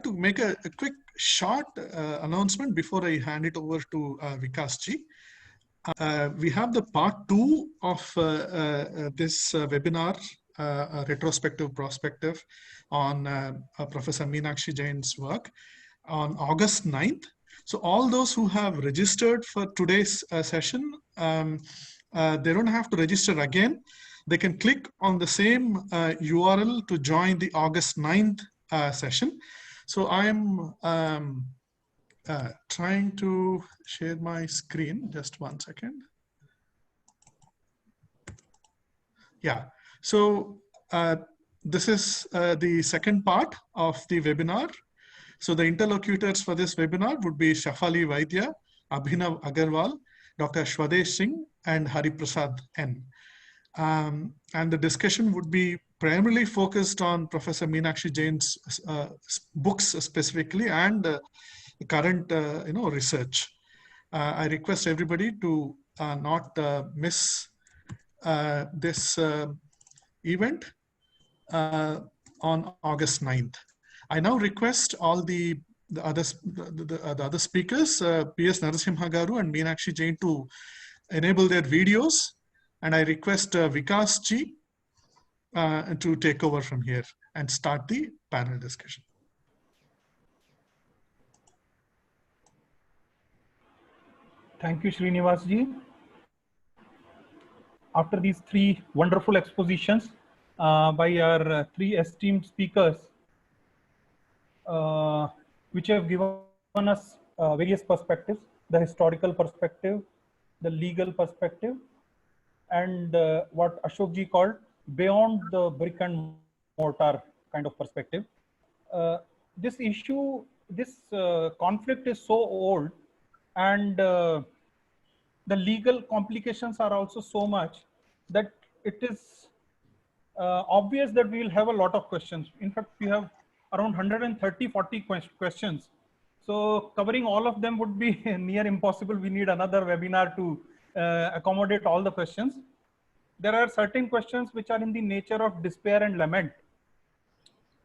to make a quick short announcement before I hand it over to Vikas ji. We have the part 2 of this webinar, retrospective prospective on Professor Meenakshi Jain's work on August 9th. So all those who have registered for today's session, they don't have to register again. They can click on the same URL to join the August 9th session. So I'm trying to share my screen. Just one second. Yeah, so this is the second part of the webinar. So the interlocutors for this webinar would be Shafali Vaidya, Abhinav Agarwal, Dr. Shwadesh Singh, and Hari Prasad N. And the discussion would be primarily focused on Professor Meenakshi Jain's books specifically and the current research. I request everybody to not miss this event on August 9th. I now request all the other speakers, P.S. Narasimha Garu and Meenakshi Jain, to enable their videos. And I request Vikas ji to take over from here and start the panel discussion. Thank you, Srinivas ji. After these three wonderful expositions by our three esteemed speakers, which have given us various perspectives, the historical perspective, the legal perspective, and what Ashok ji called beyond the brick and mortar kind of perspective. This issue, this conflict is so old, and the legal complications are also so much that it is obvious that we will have a lot of questions. In fact, we have around 130-40 questions. So covering all of them would be near impossible. We need another webinar to accommodate all the questions. There are certain questions which are in the nature of despair and lament.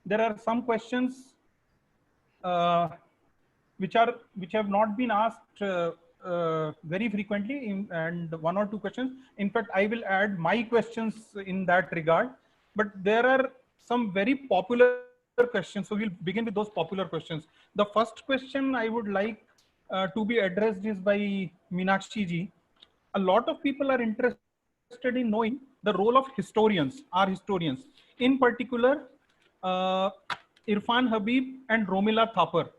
There are some questions which have not been asked very frequently, and one or two questions. In fact, I will add my questions in that regard. But there are some very popular questions, so we'll begin with those popular questions. The first question I would like to be addressed is by Meenakshi ji. A lot of people are interested in knowing the role of historians, our historians, in particular Irfan Habib and Romila Thapar.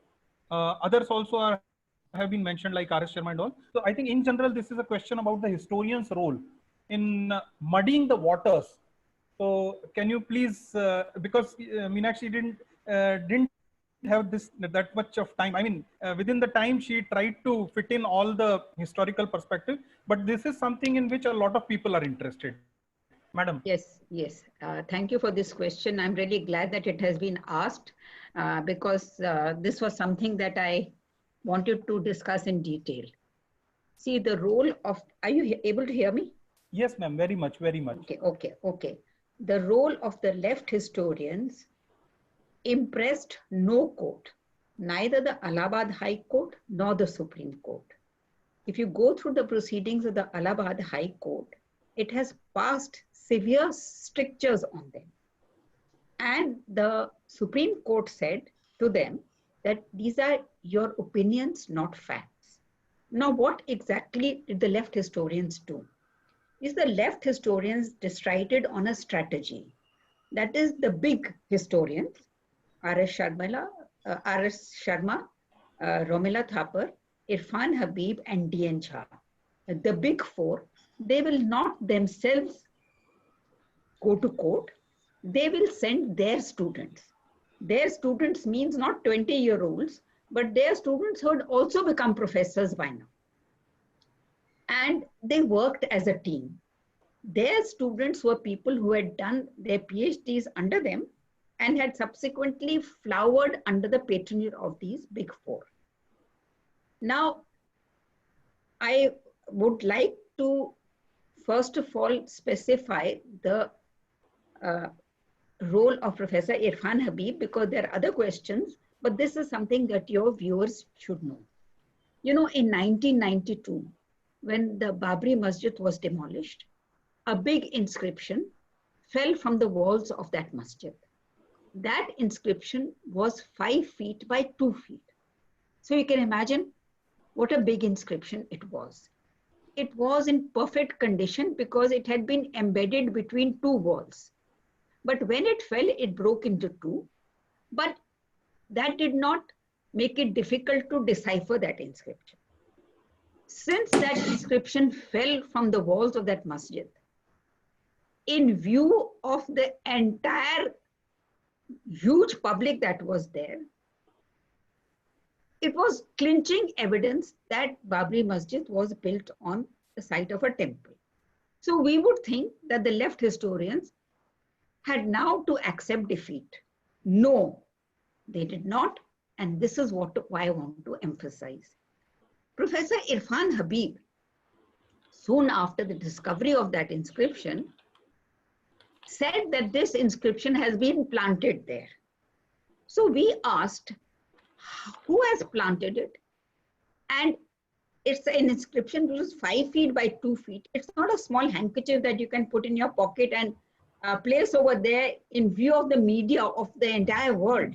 Others also have been mentioned, like R.S. Sharma and all. So I think in general, this is a question about the historian's role in muddying the waters. So can you please, because Meenakshi didn't have that much of time. I mean, within the time she tried to fit in all the historical perspective, but this is something in which a lot of people are interested. Madam. Yes, yes. Thank you for this question. I'm really glad that it has been asked because this was something that I wanted to discuss in detail. See the role of, are you able to hear me? Yes, ma'am, very much, very much. Okay. The role of the left historians impressed no court, neither the Allahabad High Court nor the Supreme Court. If you go through the proceedings of the Allahabad High Court, it has passed severe strictures on them. And the Supreme Court said to them that these are your opinions, not facts. Now, what exactly did the left historians do? Is the left historians decided on a strategy. That is the big historians, R.S. Sharma, Romila Thapar, Irfan Habib, and D.N. Jha. The big four, they will not themselves go to court. They will send their students. Their students means not 20-year-olds, but their students would also become professors by now. And they worked as a team. Their students were people who had done their PhDs under them and had subsequently flowered under the patronage of these big four. Now, I would like to first of all specify the role of Professor Irfan Habib, because there are other questions but this is something that your viewers should know. You know, in 1992, when the Babri Masjid was demolished, a big inscription fell from the walls of that masjid. That inscription was 5 feet by 2 feet. So you can imagine what a big inscription it was. It was in perfect condition because it had been embedded between 2 walls. But when it fell, it broke into 2. But that did not make it difficult to decipher that inscription. Since that inscription fell from the walls of that masjid, in view of the entire huge public that was there, it was clinching evidence that Babri Masjid was built on the site of a temple. So we would think that the left historians had now to accept defeat. No, they did not. And this is why I want to emphasize. Professor Irfan Habib, soon after the discovery of that inscription, said that this inscription has been planted there. So we asked, who has planted it? And it's an inscription which is 5 feet by 2 feet. It's not a small handkerchief that you can put in your pocket and place over there in view of the media of the entire world.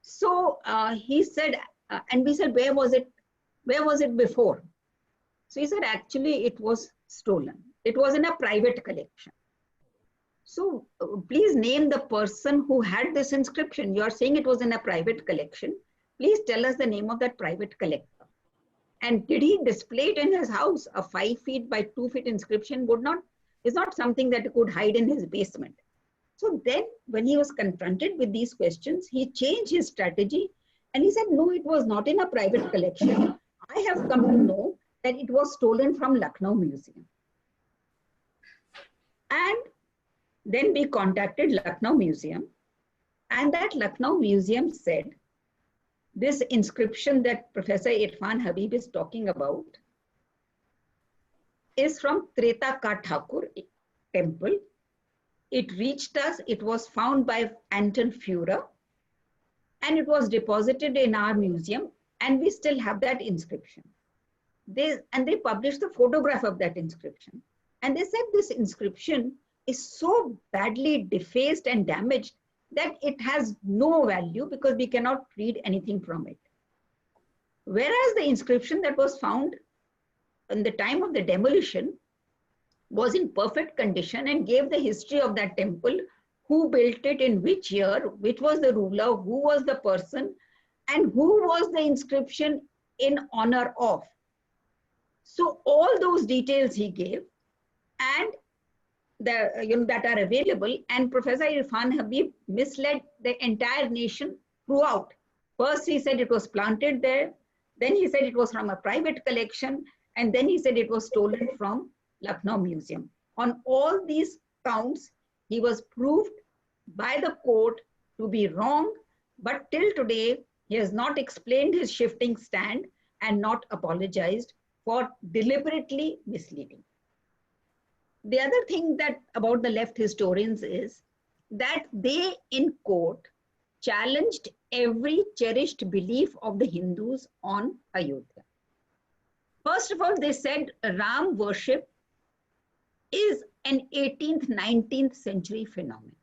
So he said, and we said, where was it? Where was it before? So he said, actually, it was stolen. It was in a private collection. So please name the person who had this inscription. You are saying it was in a private collection. Please tell us the name of that private collector. And did he display it in his house? A 5 feet by 2 feet inscription is not something that he could hide in his basement. So then when he was confronted with these questions, he changed his strategy and he said, no, it was not in a private collection. I have come to know that it was stolen from Lucknow Museum. And then we contacted Lucknow Museum, and that Lucknow Museum said, this inscription that Professor Irfan Habib is talking about is from Treta Ka Thakur temple. It reached us, it was found by Anton Führer, and it was deposited in our museum, and we still have that inscription. They published the photograph of that inscription. And they said this inscription is so badly defaced and damaged that it has no value because we cannot read anything from it. Whereas the inscription that was found in the time of the demolition was in perfect condition and gave the history of that temple, who built it, in which year, which was the ruler, who was the person, and who was the inscription in honor of. So all those details he gave, and that are available, and Professor Irfan Habib misled the entire nation throughout. First he said it was planted there, then he said it was from a private collection, and then he said it was stolen from Lucknow Museum. On all these counts, he was proved by the court to be wrong, but till today, he has not explained his shifting stand and not apologized for deliberately misleading. The other thing that about the left historians is that they in court challenged every cherished belief of the Hindus on Ayodhya. First of all, they said Ram worship is an 18th, 19th century phenomenon,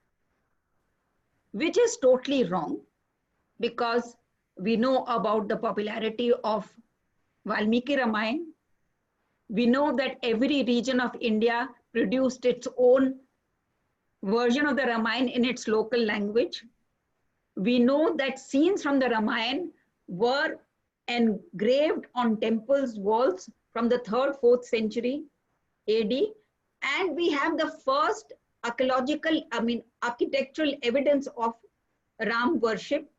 which is totally wrong because we know about the popularity of Valmiki Ramayana. We know that every region of India produced its own version of the Ramayana in its local language. We know that scenes from the Ramayana were engraved on temples' walls from the 3rd, 4th century AD. And we have the first architectural evidence of Ram worship.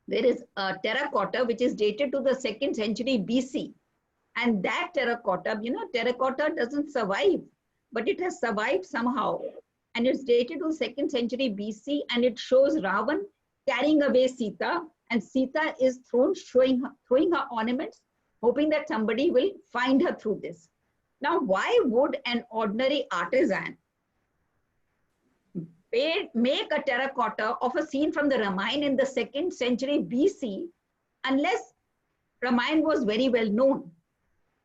There is a terracotta which is dated to the 2nd century BC. And that terracotta, terracotta doesn't survive, but it has survived somehow. And it's dated to 2nd century BC, and it shows Ravan carrying away Sita, and Sita is throwing her ornaments, hoping that somebody will find her through this. Now, why would an ordinary artisan make a terracotta of a scene from the Ramayana in the 2nd century BC unless Ramayana was very well known.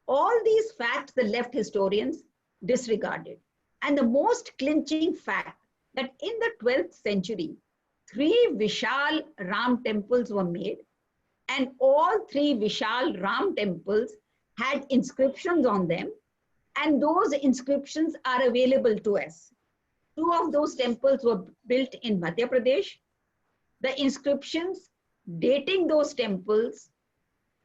All these facts the left historians disregarded. And the most clinching fact that in the 12th century, 3 Vishal Ram temples were made, and all 3 Vishal Ram temples had inscriptions on them, and those inscriptions are available to us. 2 of those temples were built in Madhya Pradesh. The inscriptions dating those temples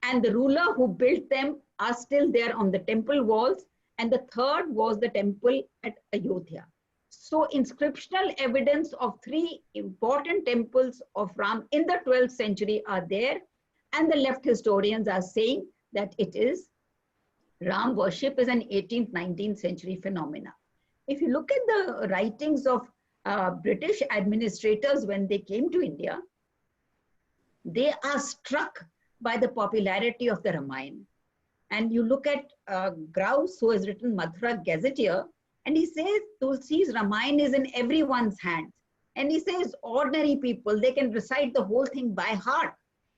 and the ruler who built them are still there on the temple walls. And the third was the temple at Ayodhya. So inscriptional evidence of 3 important temples of Ram in the 12th century are there. And the left historians are saying that it is Ram worship is an 18th, 19th century phenomena. If you look at the writings of British administrators when they came to India, they are struck by the popularity of the Ramayana. And you look at Grouse, who has written Mathura Gazetteer, and he says Tulsi's Ramayana is in everyone's hands. And he says ordinary people, they can recite the whole thing by heart.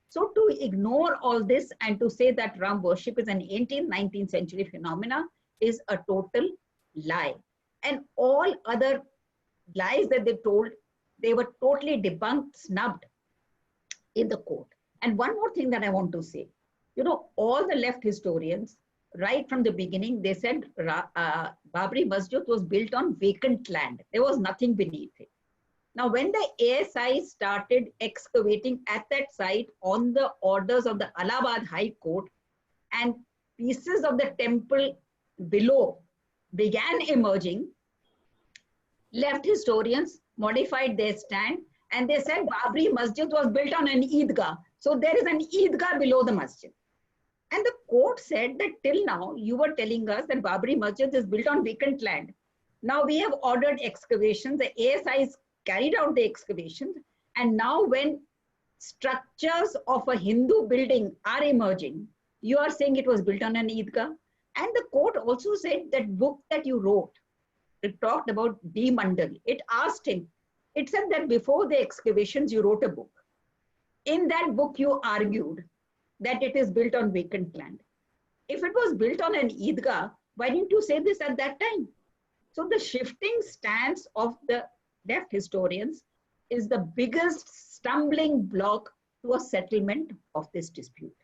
So to ignore all this and to say that Ram worship is an 18th, 19th century phenomena is a total lie. And all other lies that they told, they were totally debunked, snubbed in the court. And one more thing that I want to say, you know, all the left historians, right from the beginning, they said Babri Masjid was built on vacant land. There was nothing beneath it. Now, when the ASI started excavating at that site on the orders of the Allahabad High Court, and pieces of the temple below began emerging, left historians modified their stand and they said Babri Masjid was built on an Eidgah. So there is an Eidgah below the masjid. And the court said that till now you were telling us that Babri Masjid is built on vacant land. Now we have ordered excavations, the ASIs carried out the excavations, and now when structures of a Hindu building are emerging, you are saying it was built on an Eidgah. And the court also said that book that you wrote, it talked about D. Mandal. It asked him, it said that before the excavations you wrote a book. In that book you argued that it is built on vacant land. If it was built on an Eidgah, why didn't you say this at that time? So the shifting stance of the left historians is the biggest stumbling block to a settlement of this dispute.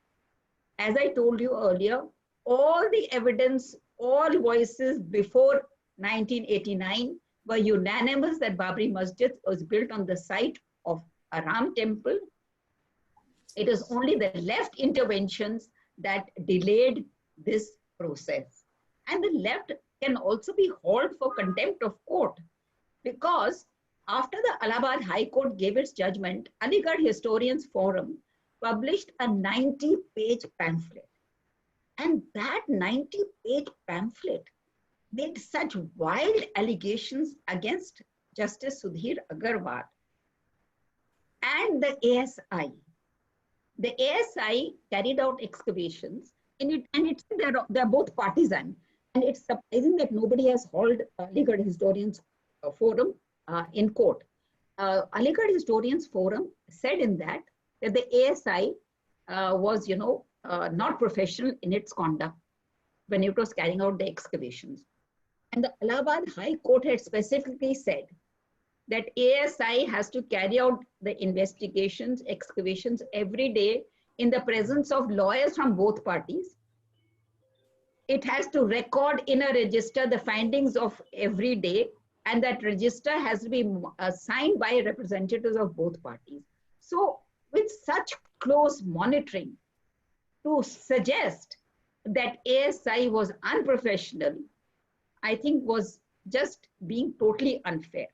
As I told you earlier, all the evidence, all voices before 1989 were unanimous that Babri Masjid was built on the site of a Ram temple. It is only the left interventions that delayed this process. And the left can also be hauled for contempt of court, because after the Allahabad High Court gave its judgment, Aligarh Historians Forum published a 90-page pamphlet. And that 90-page pamphlet made such wild allegations against Justice Sudhir Agarwal and the ASI. The ASI carried out excavations and it's they're both partisan. And it's surprising that nobody has hauled Aligarh Historians Forum in court. Aligarh Historians Forum said in that the ASI was, not professional in its conduct when it was carrying out the excavations. And the Allahabad High Court had specifically said that ASI has to carry out the investigations, excavations every day in the presence of lawyers from both parties. It has to record in a register the findings of every day, and that register has to be signed by representatives of both parties. So with such close monitoring, to suggest that ASI was unprofessional, I think was just being totally unfair.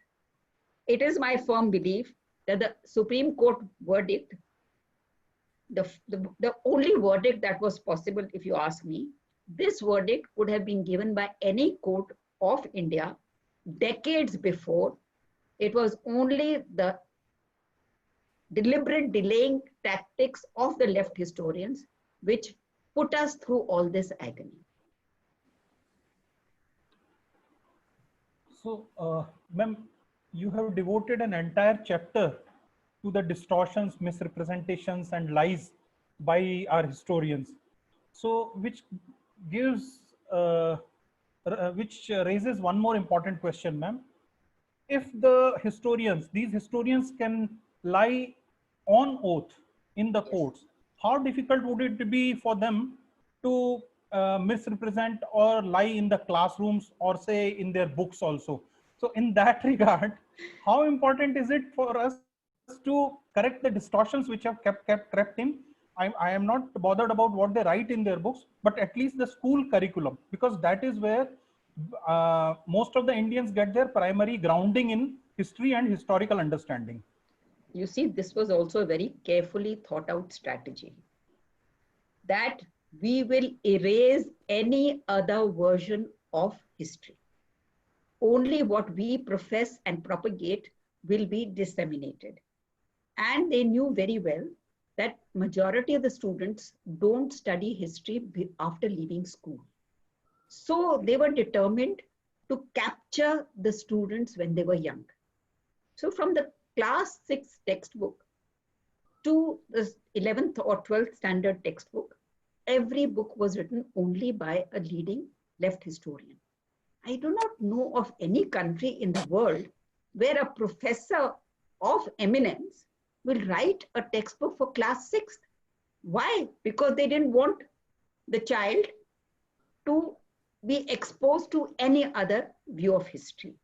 It is my firm belief that the Supreme Court verdict, the only verdict that was possible, if you ask me, this verdict would have been given by any court of India decades before. It was only the deliberate delaying tactics of the left historians which put us through all this agony. So, ma'am, you have devoted an entire chapter to the distortions, misrepresentations, and lies by our historians. So, which gives, which raises one more important question, ma'am. If the historians, these historians can lie on oath in the Yes. courts, how difficult would it be for them to misrepresent or lie in the classrooms or say in their books also? So in that regard, how important is it for us to correct the distortions which have kept crept in? I am not bothered about what they write in their books, but at least the school curriculum, because that is where most of the Indians get their primary grounding in history and historical understanding. You see, this was also a very carefully thought out strategy, that we will erase any other version of history. Only what we profess and propagate will be disseminated. And they knew very well that majority of the students don't study history after leaving school. So they were determined to capture the students when they were young. So from the class 6 textbook to the 11th or 12th standard textbook, every book was written only by a leading left historian. I do not know of any country in the world where a professor of eminence will write a textbook for class 6th. Why? Because they didn't want the child to be exposed to any other view of history.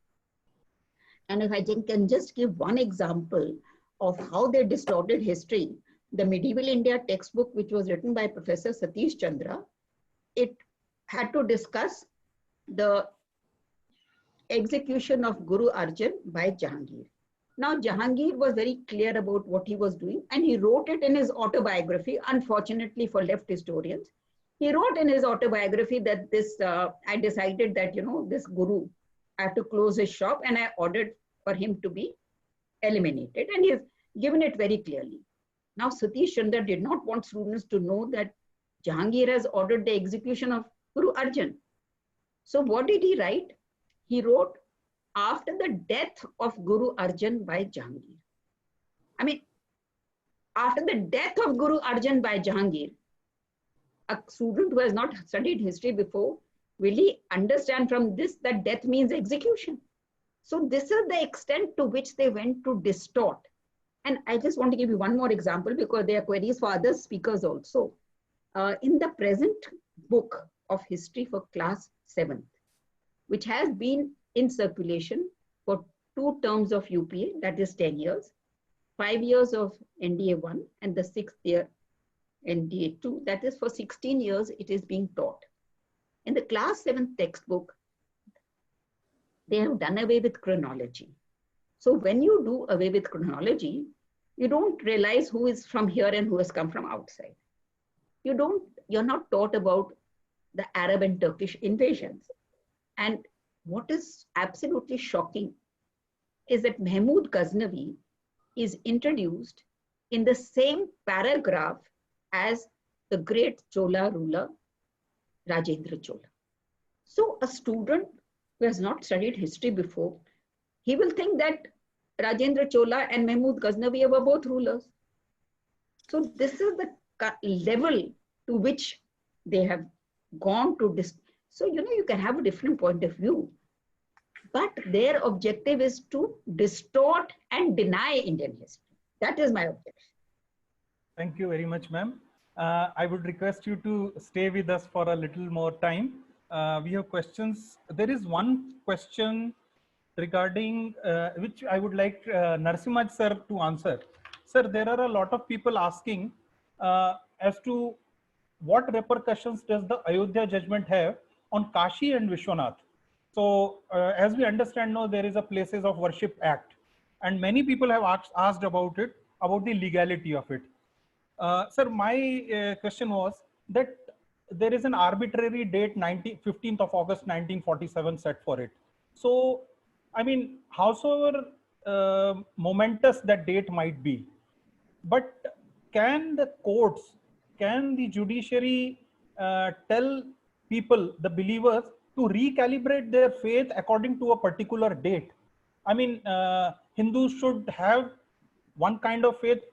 And if I can just give one example of how they distorted history, the Medieval India textbook, which was written by Professor Satish Chandra, it had to discuss the execution of Guru Arjan by Jahangir. Now, Jahangir was very clear about what he was doing, and he wrote it in his autobiography. Unfortunately for left historians, he wrote in his autobiography that I decided that, this Guru, I have to close his shop, and I ordered for him to be eliminated. And he's given it very clearly. Now, Satish Chandra did not want students to know that Jahangir has ordered the execution of Guru Arjan. So what did he write? He wrote, after the death of Guru Arjan by Jahangir. I mean, after the death of Guru Arjan by Jahangir, a student who has not studied history before, will he understand from this that death means execution? So this is the extent to which they went to distort. And I just want to give you one more example because there are queries for other speakers also. In the present book of history for class 7th, which has been in circulation for 2 terms of UPA, that is 10 years, 5 years of NDA 1 and the 6th year NDA 2, that is for 16 years it is being taught. In the class 7th textbook, they have done away with chronology. So when you do away with chronology, you don't realize who is from here and who has come from outside. You're not taught about the Arab and Turkish invasions. And what is absolutely shocking is that Mahmud Ghaznavi is introduced in the same paragraph as the great Chola ruler, Rajendra Chola. So a student who has not studied history before, he will think that Rajendra Chola and Mahmud Ghaznavi were both rulers. So this is the level to which they have gone to this. So, you can have a different point of view, but their objective is to distort and deny Indian history. That is my objection. Thank you very much, ma'am. I would request you to stay with us for a little more time. We have questions. There is one question regarding which I would like Narasimha sir to answer. Sir, there are a lot of people asking as to what repercussions does the Ayodhya judgment have on Kashi and Vishwanath. So as we understand now, there is a Places of Worship Act, and many people have asked about it, about the legality of it. Sir, my question was that there is an arbitrary date, 15th of August 1947 set for it. So, I mean, howsoever momentous that date might be, but can the courts, can the judiciary tell people, the believers, to recalibrate their faith according to a particular date? I mean, Hindus should have one kind of faith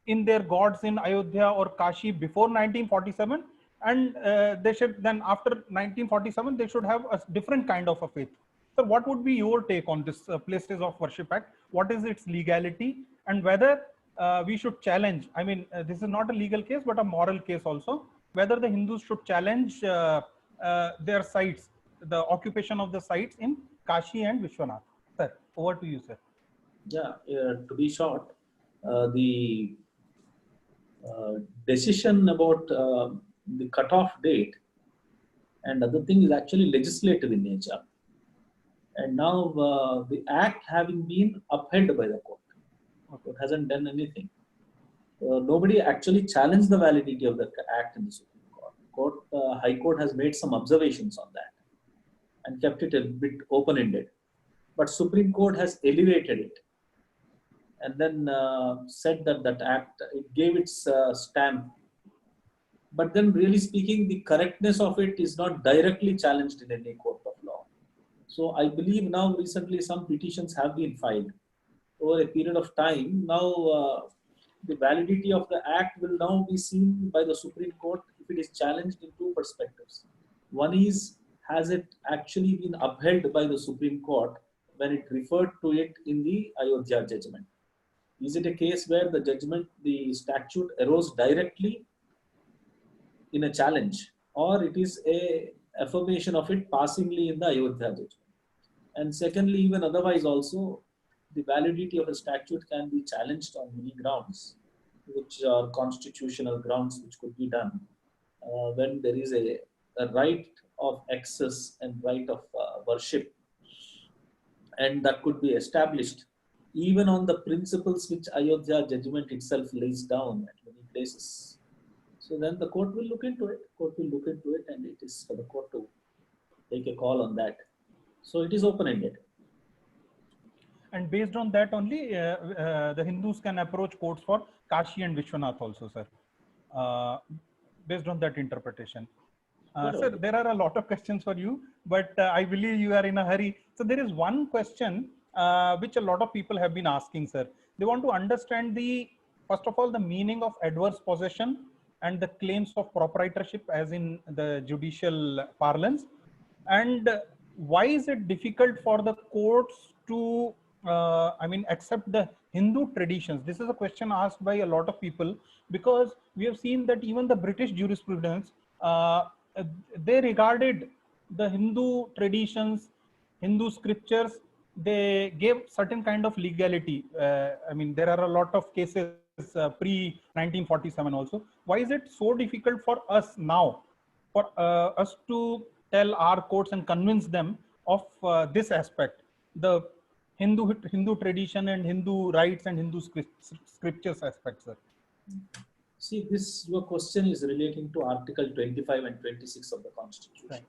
in their gods in Ayodhya or Kashi before 1947, and they should then after 1947 they should have a different kind of a faith. So what would be your take on this Places of Worship Act? What is its legality, and whether we should challenge, I mean, this is not a legal case but a moral case also, whether the Hindus should challenge their sites, the occupation of the sites in Kashi and Vishwanath. Sir, over to you, sir. Yeah, to be short, the decision about the cutoff date and other thing is actually legislative in nature. And now the act having been upheld by the court, it hasn't done anything. Nobody actually challenged the validity of the act in the Supreme Court. High Court has made some observations on that and kept it a bit open-ended. But Supreme Court has elevated it and then said that that act, it gave its stamp. But then really speaking, the correctness of it is not directly challenged in any court of law. So I believe now recently some petitions have been filed over a period of time. Now the validity of the act will now be seen by the Supreme Court if it is challenged in two perspectives. One is, has it actually been upheld by the Supreme Court when it referred to it in the Ayodhya judgment? Is it a case where the judgment, the statute arose directly in a challenge, or it is a affirmation of it passingly in the Ayodhya judgment? And secondly, even otherwise also, the validity of a statute can be challenged on many grounds, which are constitutional grounds which could be done when there is a right of access and right of worship, and that could be established even on the principles which Ayodhya judgment itself lays down at many places. So then the court will look into it. And it is for the court to take a call on that. So it is open-ended. And based on that only, the Hindus can approach courts for Kashi and Vishwanath also, sir. Based on that interpretation. Sir, there are a lot of questions for you, but I believe you are in a hurry. So there is one question which a lot of people have been asking, sir. They want to understand first of all, the meaning of adverse possession and the claims of proprietorship as in the judicial parlance. And why is it difficult for the courts to, accept the Hindu traditions? This is a question asked by a lot of people, because we have seen that even the British jurisprudence, they regarded the Hindu traditions, Hindu scriptures, they gave certain kind of legality. There are a lot of cases pre-1947 also. Why is it so difficult for us now, for us to tell our courts and convince them of this aspect, the Hindu tradition and Hindu rights and Hindu scriptures aspects, sir? See, your question is relating to Article 25 and 26 of the Constitution. Right.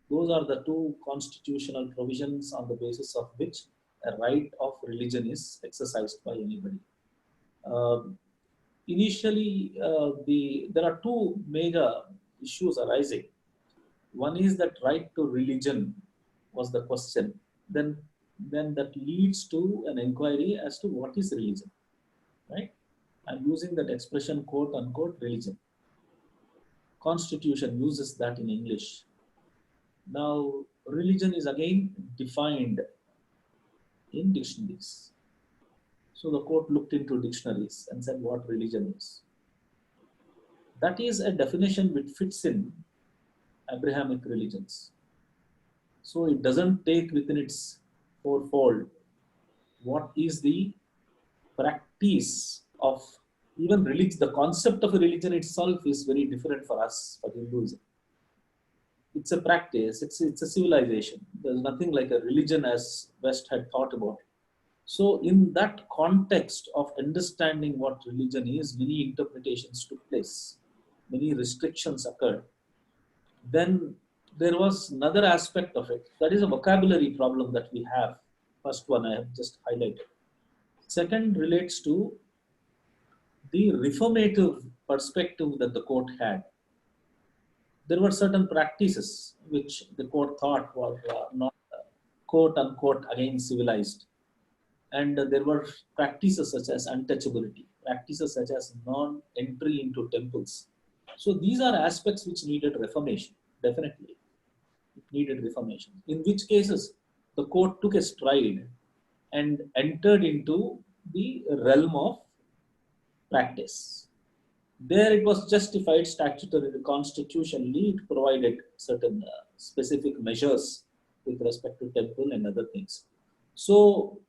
Those are the two constitutional provisions on the basis of which a right of religion is exercised by anybody. Initially, there are two major issues arising. One is that right to religion was the question. Then that leads to an inquiry as to what is religion, right? I'm using that expression, quote unquote, religion. Constitution uses that in English. Now, religion is again defined in dictionaries. So the court looked into dictionaries and said what religion is. That is a definition which fits in Abrahamic religions. So it doesn't take within its fourfold what is the practice of even religion. The concept of a religion itself is very different for us, for Hinduism. It's a practice, it's a civilization. There's nothing like a religion as West had thought about it. So in that context of understanding what religion is, many interpretations took place, many restrictions occurred. Then there was another aspect of it. That is a vocabulary problem that we have. First one I have just highlighted. Second relates to the reformative perspective that the court had. There were certain practices which the court thought were not quote unquote again civilized. And there were practices such as untouchability, practices such as non-entry into temples. So these are aspects which needed reformation, definitely. It needed reformation. In which cases, the court took a stride and entered into the realm of practice. There it was justified statutorily, constitutionally, it provided certain specific measures with respect to temple and other things. So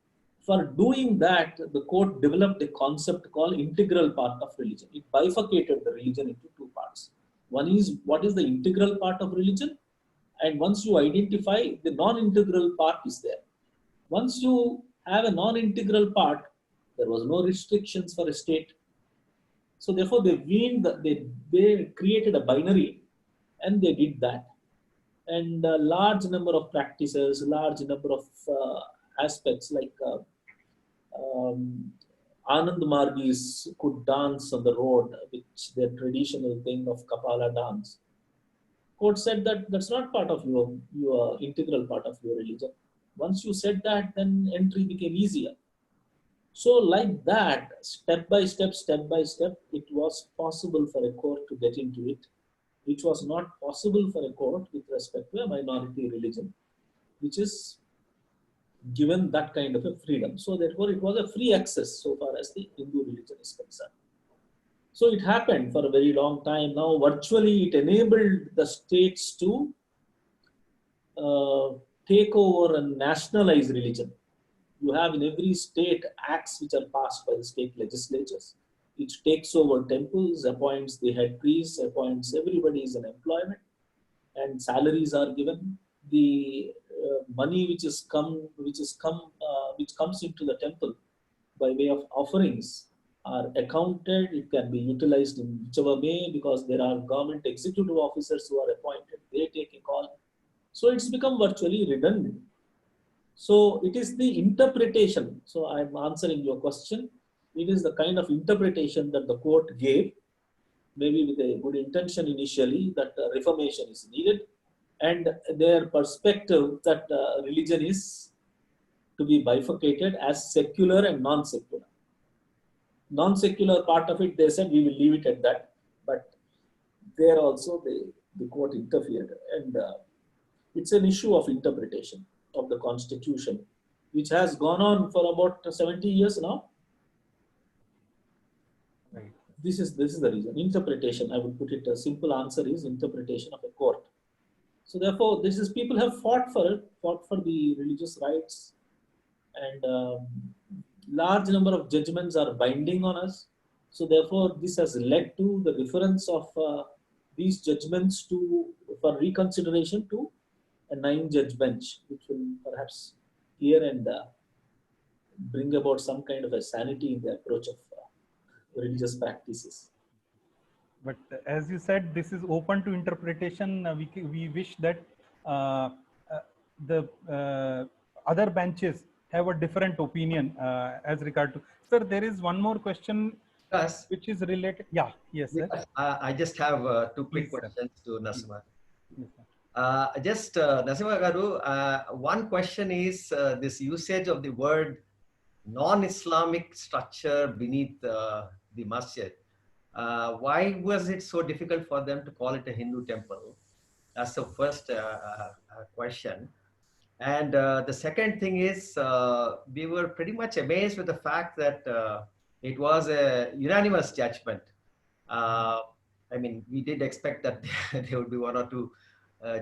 for doing that, the court developed a concept called integral part of religion. It bifurcated the religion into two parts. One is what is the integral part of religion, and once you identify the non-integral part is there. Once you have a non-integral part, there was no restrictions for a state. So therefore, they created a binary, and they did that. And a large number of practices, large number of aspects like Anand Margis could dance on the road, which their traditional thing of Kapala dance. Court said that that's not part of your integral part of your religion. Once you said that, then entry became easier. So like that, step by step, it was possible for a court to get into it, which was not possible for a court with respect to a minority religion, which is given that kind of a freedom. So therefore, it was a free access so far as the Hindu religion is concerned. So it happened for a very long time. Now, virtually, it enabled the states to take over and nationalize religion. You have in every state acts which are passed by the state legislatures. It takes over temples, appoints the head priests, appoints everybody is in employment, and salaries are given. The money which comes into the temple by way of offerings are accounted. It can be utilized in whichever way, because there are government executive officers who are appointed. They take a call. So it's become virtually redundant. So it is the interpretation. So I'm answering your question. It is the kind of interpretation that the court gave, maybe with a good intention initially, that reformation is needed, and their perspective that religion is to be bifurcated as secular and non-secular. Non-secular part of it, they said, we will leave it at that. But there also, the court interfered. And it's an issue of interpretation of the constitution, which has gone on for about 70 years now. Right. This is the reason. Interpretation, I would put it, a simple answer is interpretation of a court. So therefore, this is, people have fought for the religious rights, and large number of judgments are binding on us. So therefore, this has led to the reference of these judgments for reconsideration to a 9-judge bench, which will perhaps hear and bring about some kind of a sanity in the approach of religious practices. But as you said, this is open to interpretation. We wish that the other benches have a different opinion as regard to. Sir, there is one more question Yes. which is related. Yeah, yes, sir. I just have 2 quick Please, questions to Narasimha. Yes, sir. Narasimha Garu, one question is this usage of the word non-Islamic structure beneath the masjid. Why was it so difficult for them to call it a Hindu temple? That's the first question. And the second thing is, we were pretty much amazed with the fact that it was a unanimous judgment. I mean, we did expect that there would be 1 or 2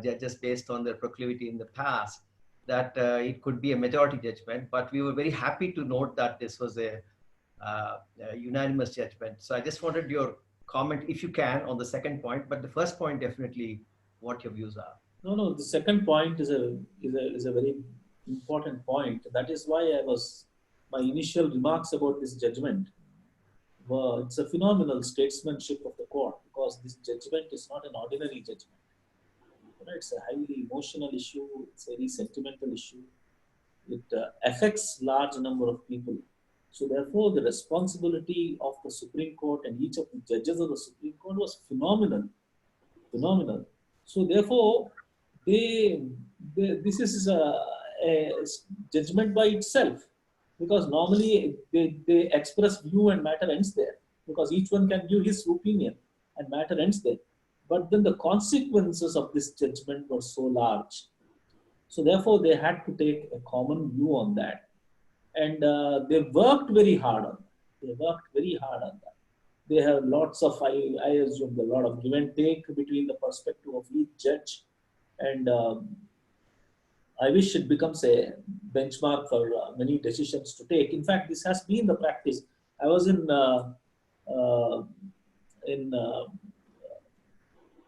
judges based on their proclivity in the past, that it could be a majority judgment, but we were very happy to note that this was a unanimous judgment. So I just wanted your comment, if you can, on the second point, but the first point, definitely what your views are. No, the second point is a very important point. That is why my initial remarks about this judgment were, it's a phenomenal statesmanship of the court, because this judgment is not an ordinary judgment. It's a highly emotional issue. It's a very sentimental issue. It affects large number of people. So therefore, the responsibility of the Supreme Court and each of the judges of the Supreme Court was phenomenal. So therefore, this is judgment by itself, because normally they express view and matter ends there, because each one can give his opinion and matter ends there. But then the consequences of this judgment were so large. So therefore, they had to take a common view on that. And they worked very hard on that. They worked very hard on that. They have lots of, I assume, a lot of give and take between the perspective of each judge. And I wish it becomes a benchmark for many decisions to take. In fact, this has been the practice. I was in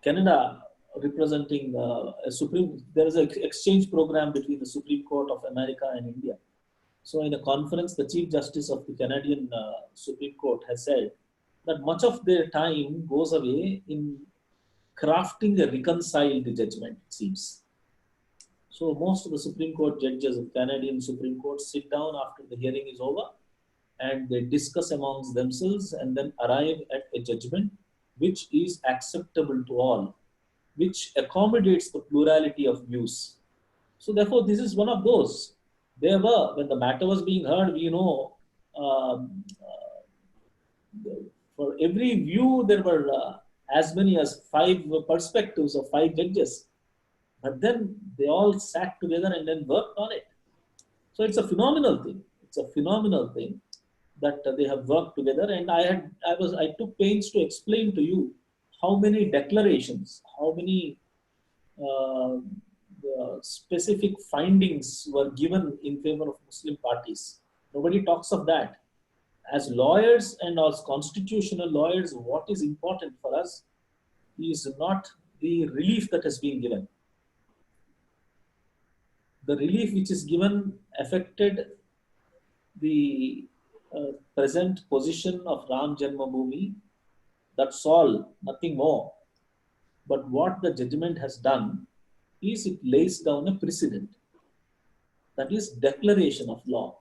Canada representing there is an exchange program between the Supreme Court of America and India. So in a conference, the Chief Justice of the Canadian Supreme Court has said that much of their time goes away in crafting a reconciled judgment, it seems. So most of the Supreme Court judges of Canadian Supreme Court sit down after the hearing is over and they discuss amongst themselves and then arrive at a judgment which is acceptable to all, which accommodates the plurality of views. So therefore, this is one of those. There were, when the matter was being heard, we know for every view there were as many as 5 perspectives of 5 judges. But then they all sat together and then worked on it. So it's a phenomenal thing. It's a phenomenal thing that they have worked together. And I took pains to explain to you how many declarations, how many specific findings were given in favor of Muslim parties. Nobody talks of that. As lawyers and as constitutional lawyers, what is important for us is not the relief that has been given. The relief which is given affected the present position of Ram Janmabhoomi. That's all, nothing more. But what the judgment has done is it lays down a precedent. That is declaration of law.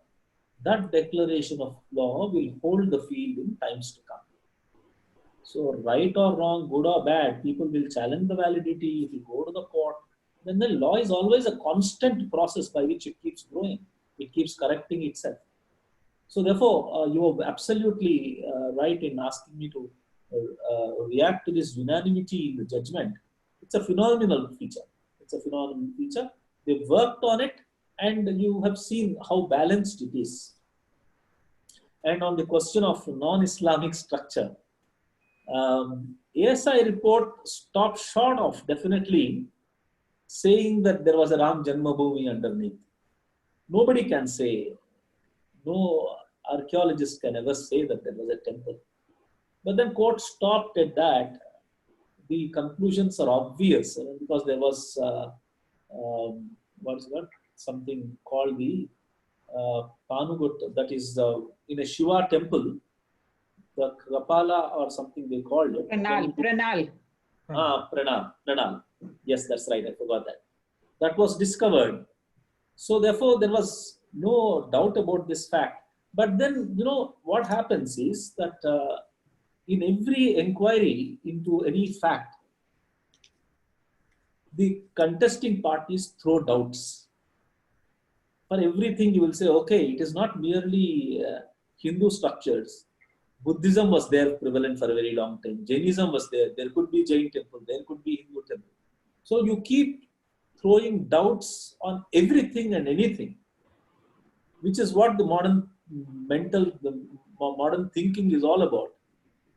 That declaration of law will hold the field in times to come. So right or wrong, good or bad, people will challenge the validity. If you go to the court, then the law is always a constant process by which it keeps growing. It keeps correcting itself. So therefore, you are absolutely right in asking me to react to this unanimity in the judgment. It's a phenomenal feature. It's a phenomenal feature. They've worked on it and you have seen how balanced it is. And on the question of non-Islamic structure, ASI report stopped short of definitely saying that there was a Ram Janmabhoomi underneath. Nobody can say, no archaeologist can ever say that there was a temple. But then court stopped at that. The conclusions are obvious because there was something called the Panugut, that is in a Shiva temple, the Krapala or something they called it. Pranal. Pranal. Yes, that's right. I forgot that. That was discovered. So therefore, there was no doubt about this fact. But then, you know, what happens is that in every inquiry into any fact, the contesting parties throw doubts. For everything, you will say, okay, it is not merely Hindu structures. Buddhism was there prevalent for a very long time. Jainism was there. There could be Jain temple. There could be Hindu temple. So you keep throwing doubts on everything and anything, which is what the modern modern thinking is all about.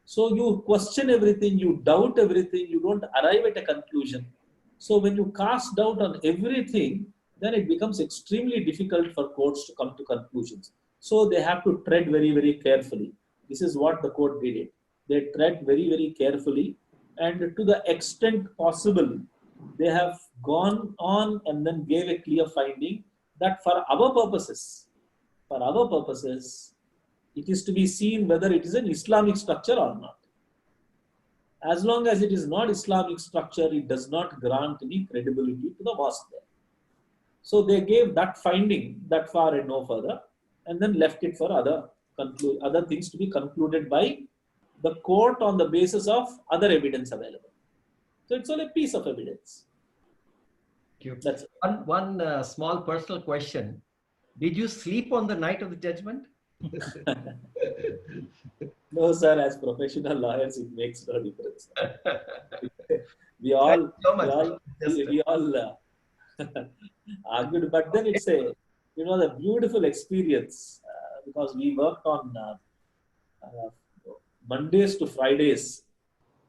So you question everything, you doubt everything, you don't arrive at a conclusion. So when you cast doubt on everything, then it becomes extremely difficult for courts to come to conclusions. So they have to tread very, very carefully. This is what the court did. They tread very, very carefully, and to the extent possible, they have gone on and then gave a clear finding that for our purposes, it is to be seen whether it is an Islamic structure or not. As long as it is not Islamic structure, it does not grant any credibility to the mosque there. So they gave that finding that far and no further, and then left it for other things to be concluded by the court on the basis of other evidence available. So it's only a piece of evidence. That's One small personal question. Did you sleep on the night of the judgment? no, sir. As professional lawyers, it makes no difference. we all, So much. we all, we all argued, but then it's a, the beautiful experience because we worked on Mondays to Fridays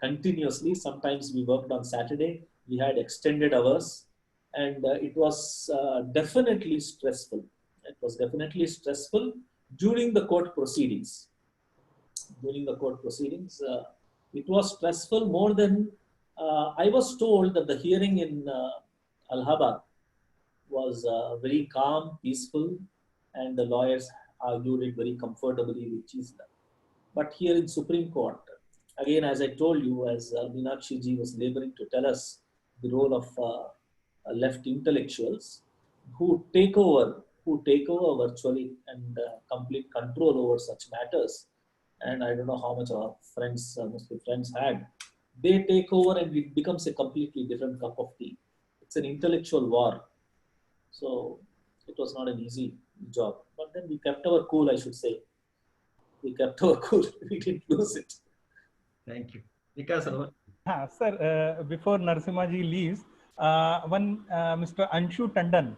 continuously. Sometimes we worked on Saturday. We had extended hours, and it was definitely stressful. It was definitely stressful during the court proceedings. During the court proceedings, it was stressful more than I was told that the hearing in Allahabad was very calm, peaceful, and the lawyers argued it very comfortably, which is done. But here in Supreme Court, again, as I told you, as Meenakshi ji was laboring to tell us the role of left intellectuals who take over virtually and complete control over such matters. And I don't know how much our friends, Muslim friends had. They take over and it becomes a completely different cup of tea. It's an intellectual war. So it was not an easy job. But then we kept our cool, I should say. We kept our cool. We didn't lose it. Thank you. Vikas, Sir, before Narasimhaji leaves, Mr. Anshu Tandon,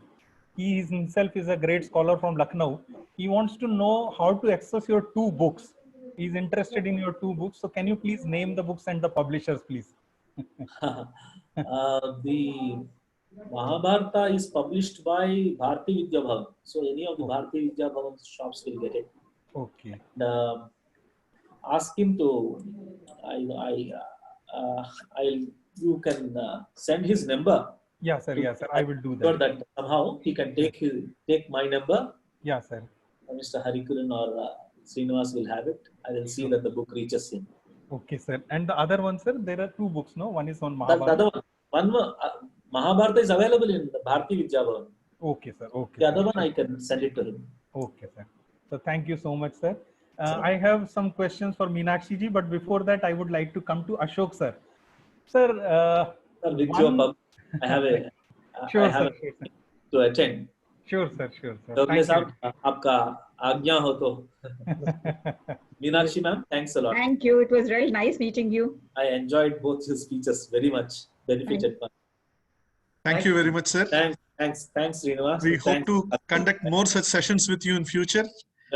he himself is a great scholar from Lucknow. He wants to know how to access your 2 books. He's interested in your 2 books. So can you please name the books and the publishers, please? The Mahabharata is published by Bharati Vidya Bhavan. So any of the Bharati Vidya Bhavan shops will get it. Okay. And, ask him to, you can send his number. Yeah, sir. Yeah, sir. I will do So that. that somehow he can take my number. Yeah, sir. Mr. Harikuran or Srinivas will have it. I will see that the book reaches him. Okay, sir. And the other one, sir, there are 2 books, no? One is on The Mahabharata. other one, Mahabharata is available in the Bharati Vidya Bhavan. Okay, sir. Okay. The other one I can send it to him. Okay, sir. So thank you so much, sir. I have some questions for Meenakshi ji, but before that, I would like to come to Ashok, sir. Sir, with your I have a sure, I have sir, sure, sir. to attend. Sure, sir. Sure, sir. So, Thank you. आपका आज्ञा हो तो. Meenakshi ma'am, thanks a lot. Thank you. It was really nice meeting you. I enjoyed both your speeches very much. Benefited. Thank you very much, sir. Thanks, Srinivas. We hope to conduct more such sessions with you in future.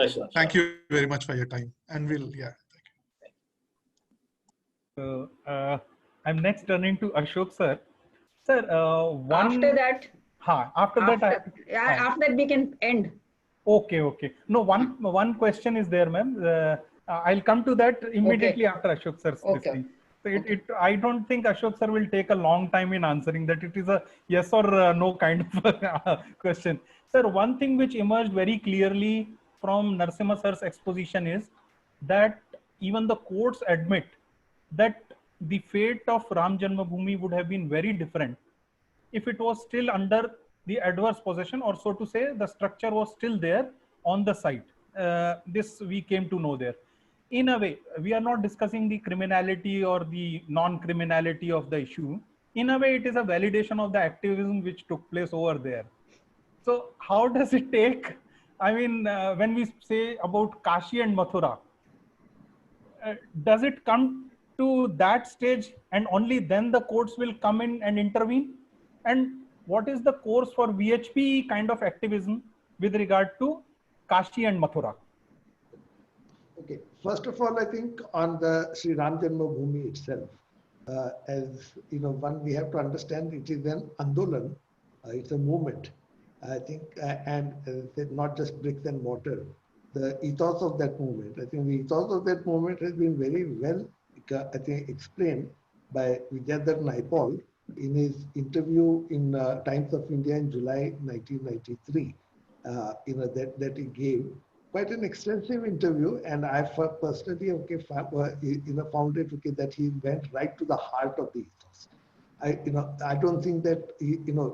Sure. Thank you very much for your time. And we'll, thank you. So, I'm next turning to Ashok, sir. Sir, After that, after that we can end. Okay. No, one question is there, ma'am. I'll come to that immediately after Ashok sir's thing. So I don't think Ashok sir will take a long time in answering that. It is a yes or no kind of question. Sir, one thing which emerged very clearly from Narasimha sir's exposition is that even the courts admit that the fate of Ram Janmabhoomi would have been very different if it was still under the adverse possession, or so to say, the structure was still there on the site. This we came to know there. In a way, we are not discussing the criminality or the non-criminality of the issue. In a way, it is a validation of the activism which took place over there. So how does it take? I mean, when we say about Kashi and Mathura, does it come to that stage and only then the courts will come in and intervene? And what is the course for VHP kind of activism with regard to Kashi and Mathura? Okay, first of all, I think on the Sri Ram Janmabhoomi itself, as you know, one we have to understand it is an andolan, it's a movement. I think, and not just bricks and mortar. The ethos of that movement, I think the ethos of that movement has been very well, I think, explained by Vidyadhar Naipaul in his interview in Times of India in July 1993. That he gave quite an extensive interview, and I personally found it that he went right to the heart of the ethos. I don't think that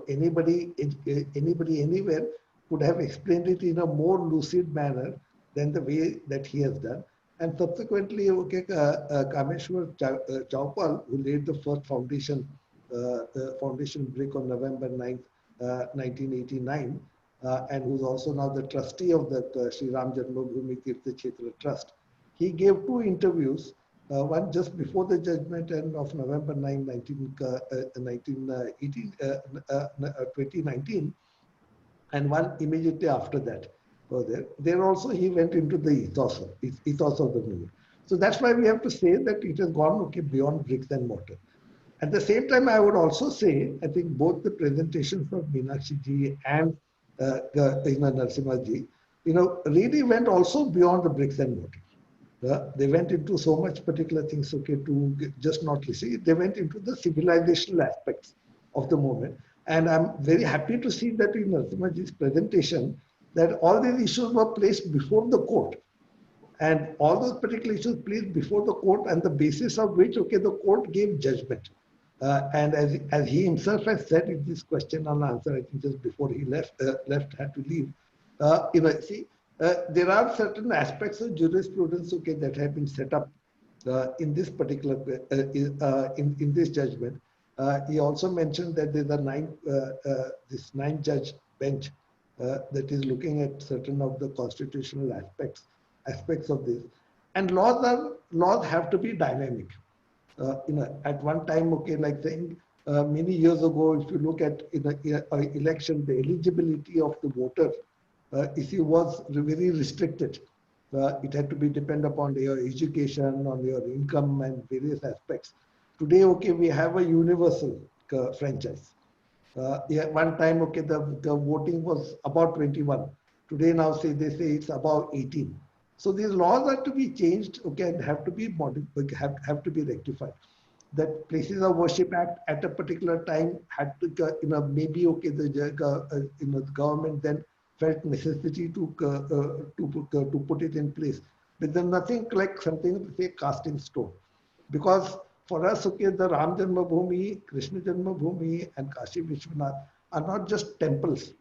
anybody anywhere could have explained it in a more lucid manner than the way that he has done. And subsequently, Kameshwar Chaupal, who laid the first foundation the foundation brick on November 9th, 1989, and who's also now the trustee of the Sri Ram Janmabhoomi Tirtha Kshetra Trust. He gave 2 interviews, one just before the judgment end of November 9, 2019, and one immediately after that. There also he went into the ethos of the movement. So that's why we have to say that it has gone beyond bricks and mortar. At the same time, I would also say, I think both the presentations of Meenakshi ji and Narasimha ji, really went also beyond the bricks and mortar. They went into so much particular things, to just not listen. They went into the civilizational aspects of the movement. And I'm very happy to see that in Narasimha ji's presentation, that all these issues were placed before the court. And all those particular issues placed before the court, and the basis of which, the court gave judgment. And as he himself has said in this question and answer, I think just before he had to leave, there are certain aspects of jurisprudence, that have been set up in this particular in this judgment. He also mentioned that there's a this 9-judge bench that is looking at certain of the constitutional aspects of this, and laws have to be dynamic. At one time, like saying many years ago, if you look at election, the eligibility of the voter issue was very restricted. It had to be depend upon your education, on your income, and various aspects. Today, we have a universal franchise. One time, the voting was about 21. Today, now they say it's about 18. So these laws are to be changed, and have to be have to be rectified. That Places of Worship Act at a particular time had to, maybe the government then felt necessity to put it in place. But then nothing like something to say cast in stone, because for us, the Ram Janmabhoomi, Krishna Janmabhoomi, and Kashi Vishwanath are not just temples,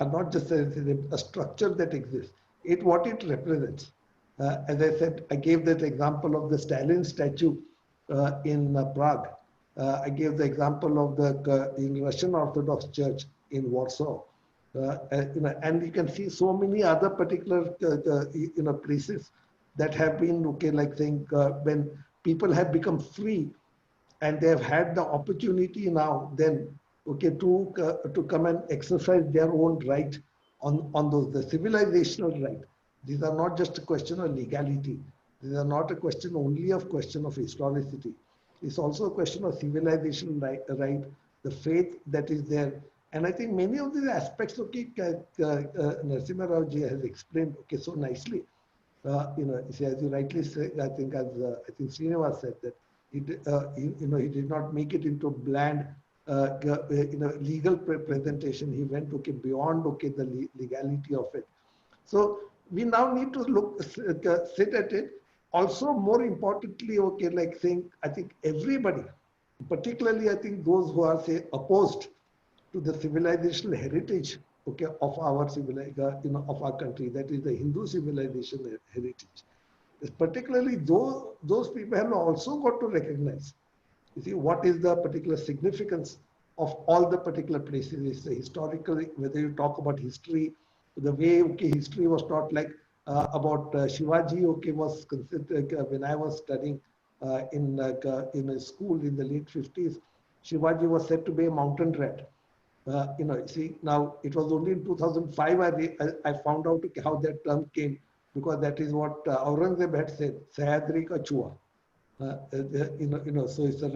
are not just a structure that exists. What it represents. As I said, I gave that example of the Stalin statue in Prague. I gave the example of the in Russian Orthodox Church in Warsaw. And you can see so many other particular places that have been like saying when people have become free and they have had the opportunity now then to come and exercise their own right on those, the civilizational right. These are not just a question of legality. These are not a question only of historicity. It's also a question of civilization right, the faith that is there. And I think many of these aspects, Narasimha Rao ji has explained so nicely. As you rightly say, I think Srinivas said that he did not make it into bland legal presentation. He went beyond the legality of it. So we now need to sit at it. Also, more importantly, like saying, I think everybody, particularly I think those who are opposed to the civilizational heritage, of our of our country, that is the Hindu civilization heritage. Particularly those people have also got to recognize, what is the particular significance of all the particular places. It's historical, whether you talk about history, the way history was taught, like about Shivaji, was considered when I was studying in a school in the late 50s. Shivaji was said to be a mountain rat. Now it was only in 2005 I found out how that term came, because that is what Aurangzeb had said, Sahyadri ka chua. So it's a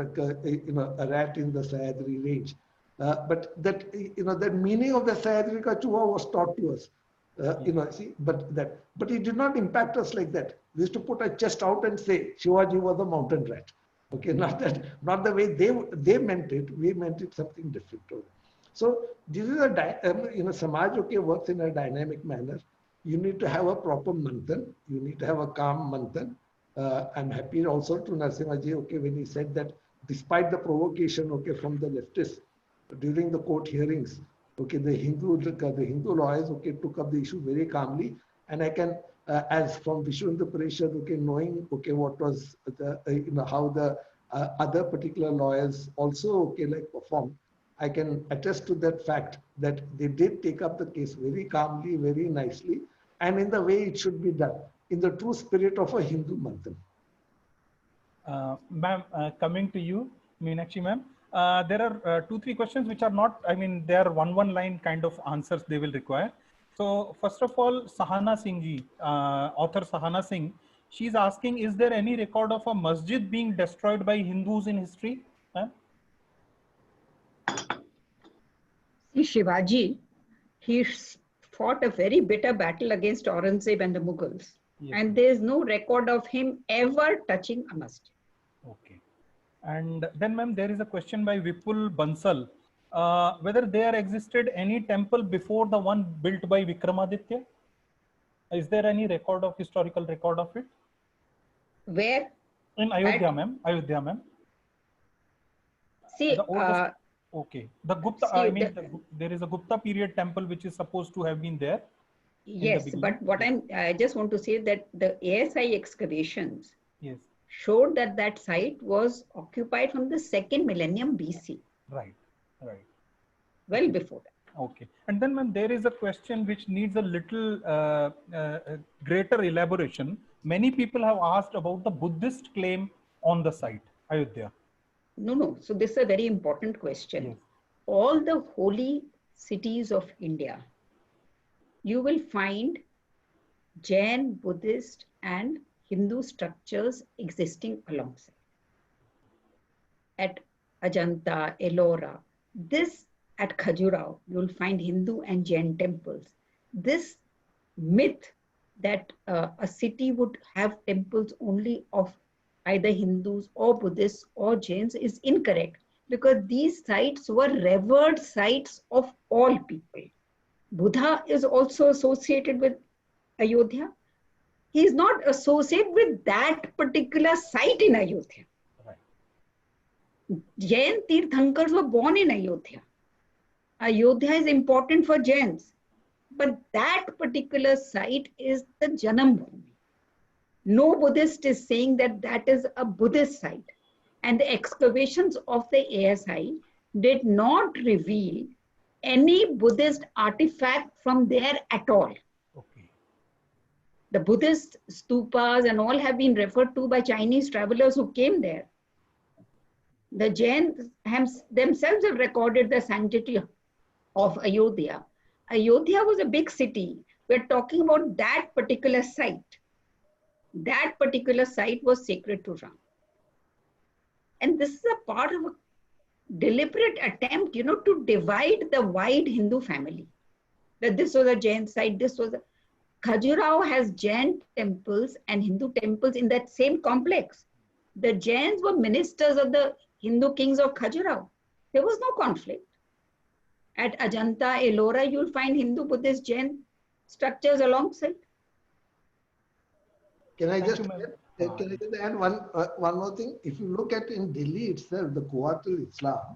rat in the Sahyadri range. But that that meaning of the Sahyadri ka chua was taught to us. But it did not impact us like that. We used to put our chest out and say Shivaji was a mountain rat. Not the way they meant it. We meant it something different. So this is a Samaj works in a dynamic manner. You need to have a proper manthan. You need to have a calm manthan. I'm happy also to Narasimha ji, when he said that despite the provocation, from the leftists during the court hearings, the Hindu lawyers, took up the issue very calmly, and I can, as from Vishwa Hindu Parishad, knowing, what was the, how the other particular lawyers also, okay, like performed, I can attest to that fact that they did take up the case very calmly, very nicely, and in the way it should be done, in the true spirit of a Hindu Mandan. Ma'am, coming to you, Meenakshi ma'am, there are 2-3 questions which are not, I mean, they are one line kind of answers they will require. So first of all, Sahana Singh ji, author Sahana Singh, she's asking, is there any record of a masjid being destroyed by Hindus in history? See, Shivaji, he fought a very bitter battle against Aurangzeb and the Mughals. Yes. And there is no record of him ever touching a masjid. Okay. And then, ma'am, there is a question by Vipul Bansal. Whether there existed any temple before the one built by Vikramaditya? Is there any historical record of it? Where? In Ayodhya, ma'am. Ayodhya, ma'am. See, The oldest, okay. The Gupta, see, there is a Gupta period temple which is supposed to have been there. yes, but what I just want to say that the ASI excavations Yes. showed that that site was occupied from the 2nd millennium BC. Right. Right. Well before that. Okay. And then, ma'am, there is a question which needs a little greater elaboration. Many people have asked about the Buddhist claim on the site, Ayodhya. No. So this is a very important question. Yes. All the holy cities of India, you will find Jain, Buddhist, and Hindu structures existing alongside. At Ajanta, Ellora, this at Khajuraho, you will find Hindu and Jain temples. This myth that a city would have temples only of either Hindus or Buddhists or Jains is incorrect, because these sites were revered sites of all people. Buddha is also associated with Ayodhya. He is not associated with that particular site in Ayodhya. Right. Jain Tirthankars were born in Ayodhya. Ayodhya is important for Jains, but that particular site is the Janam Bhumi. No Buddhist is saying that that is a Buddhist site. And the excavations of the ASI did not reveal any Buddhist artifact from there at all. Okay. The Buddhist stupas and all have been referred to by Chinese travelers who came there. The Jains themselves have recorded the sanctity of Ayodhya. Ayodhya was a big city. We're talking about that particular site. That particular site was sacred to Ram. And this is a part of a deliberate attempt, to divide the wide Hindu family. That this was a Jain site, this was a... Khajuraho has Jain temples and Hindu temples in that same complex. The Jains were ministers of the Hindu kings of Khajuraho. There was no conflict. At Ajanta, Ellora, you'll find Hindu, Buddhist, Jain structures alongside. Can I just add one more thing? If you look at in Delhi itself, the Quwat-ul Islam,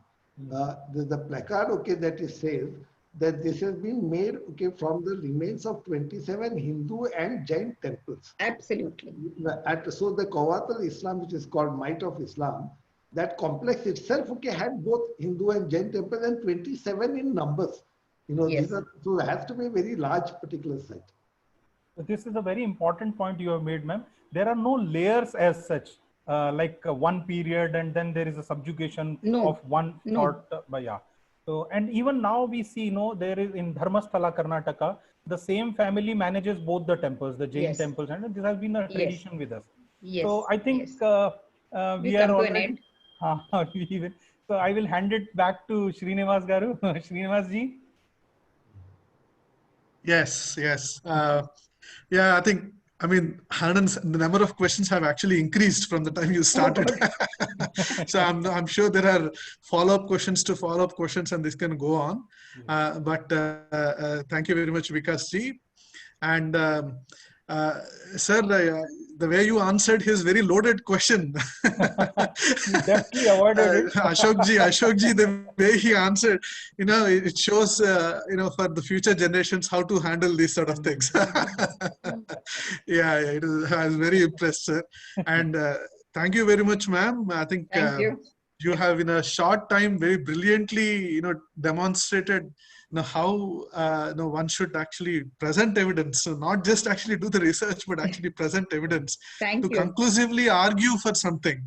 the placard, okay, that it says that this has been made, okay, from the remains of 27 Hindu and Jain temples. Absolutely. So the Quwat-ul Islam, which is called Might of Islam, that complex itself, okay, had both Hindu and Jain temples and 27 in numbers. Yes. So it has to be a very large particular site. This is a very important point you have made, ma'am. There are no layers as such, like one period and then there is a subjugation of one short. Yeah. So, and even now we see, there is in Dharmasthala, Karnataka, the same family manages both the temples, the Jain temples, and this has been a tradition with us. Yes. So I think we are already. So I will hand it back to Srinivas Garu. Srinivas ji. Yes. Yeah, I mean, the number of questions have actually increased from the time you started. So I'm sure there are follow-up questions to follow-up questions, and this can go on. But thank you very much, Vikas ji. And sir, the way you answered his very loaded question. You definitely avoided it. Ashok ji, the way he answered, it shows, for the future generations how to handle these sort of things. Yeah, I was very impressed, sir. And Thank you very much, ma'am. I think Thank you. you have in a short time very brilliantly, demonstrated how one should actually present evidence. So not just actually do the research, but actually present evidence Thank to you. conclusively argue for something,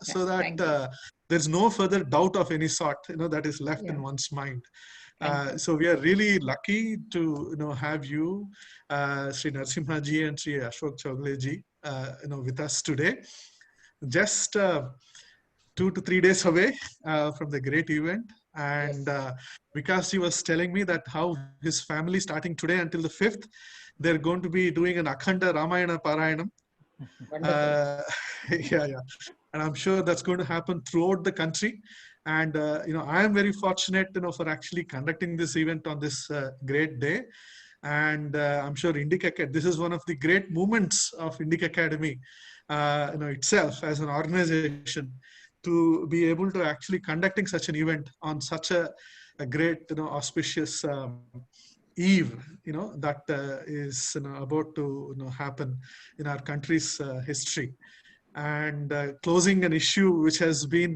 so Thank that there's no further doubt of any sort, that is left Yeah. in one's mind. Thank you. So we are really lucky to have you, Sri Narasimha ji and Sri Ashok Chogle ji, with us today. Just 2 to 3 days away from the great event, and Vikas ji was telling me that how his family, starting today until the 5th, they're going to be doing an Akhanda Ramayana Parayanam. Yeah, and I'm sure that's going to happen throughout the country. And I am very fortunate, for actually conducting this event on this great day. And I'm sure Indic Academy, this is one of the great moments of Indic Academy, itself as an organization, to be able to actually conducting such an event on such a great, auspicious eve, that is about to happen in our country's history, and closing an issue which has been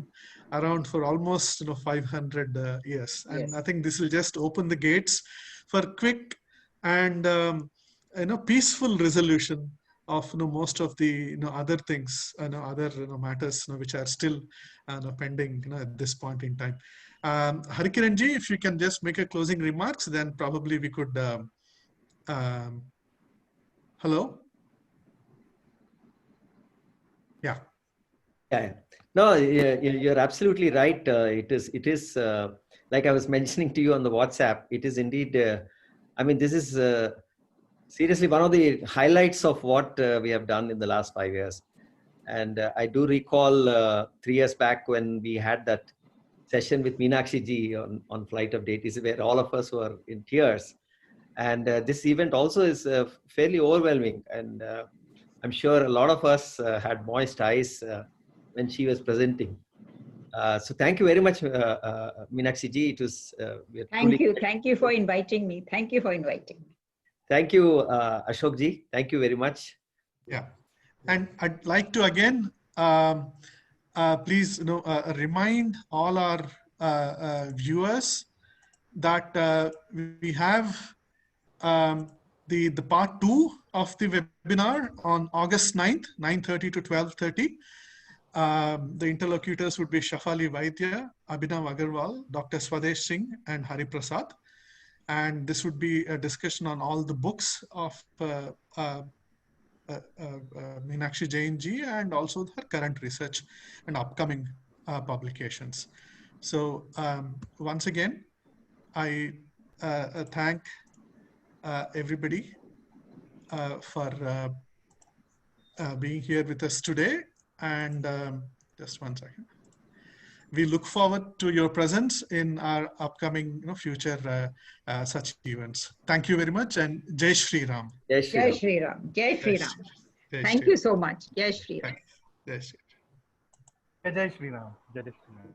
around for almost 500 years. And Yes. I think this will just open the gates for quick and peaceful resolution of most of the other things, other matters which are still pending at this point in time. Harikiran ji, if you can just make a closing remarks, then probably we could. Hello. Yeah. Yeah. No, you're absolutely right. It is like I was mentioning to you on the WhatsApp. It is indeed. I mean, this is seriously one of the highlights of what we have done in the last 5 years. And I do recall 3 years back when we had that session with Meenakshi ji on Flight of Deities, where all of us were in tears. And this event also is fairly overwhelming. And I'm sure a lot of us had moist eyes when she was presenting. So thank you very much, Meenakshi ji. It was Thank you. Thank you for inviting me. Thank you for inviting me. Thank you, Ashok ji. Thank you very much. Yeah. And I'd like to again, please, remind all our viewers that we have the part 2 of the webinar on August 9th, 9:30 to 12:30. The interlocutors would be Shafali Vaidya, Abhinav Agarwal, Dr. Swadesh Singh, and Hari Prasad. And this would be a discussion on all the books of Meenakshi Jain ji, and also her current research and upcoming publications. So once again, I thank everybody for being here with us today. And just one second. We look forward to your presence in our upcoming future such events. Thank you very much, and Jai Shri Ram. Jai Shri Jai Ram. Shri Ram. Jai Shri Ram. Jai Thank Shri you so much. Jai Shri Ram. Ram. Jai Shri Ram. Jai Shri Ram. Jai Shri Ram.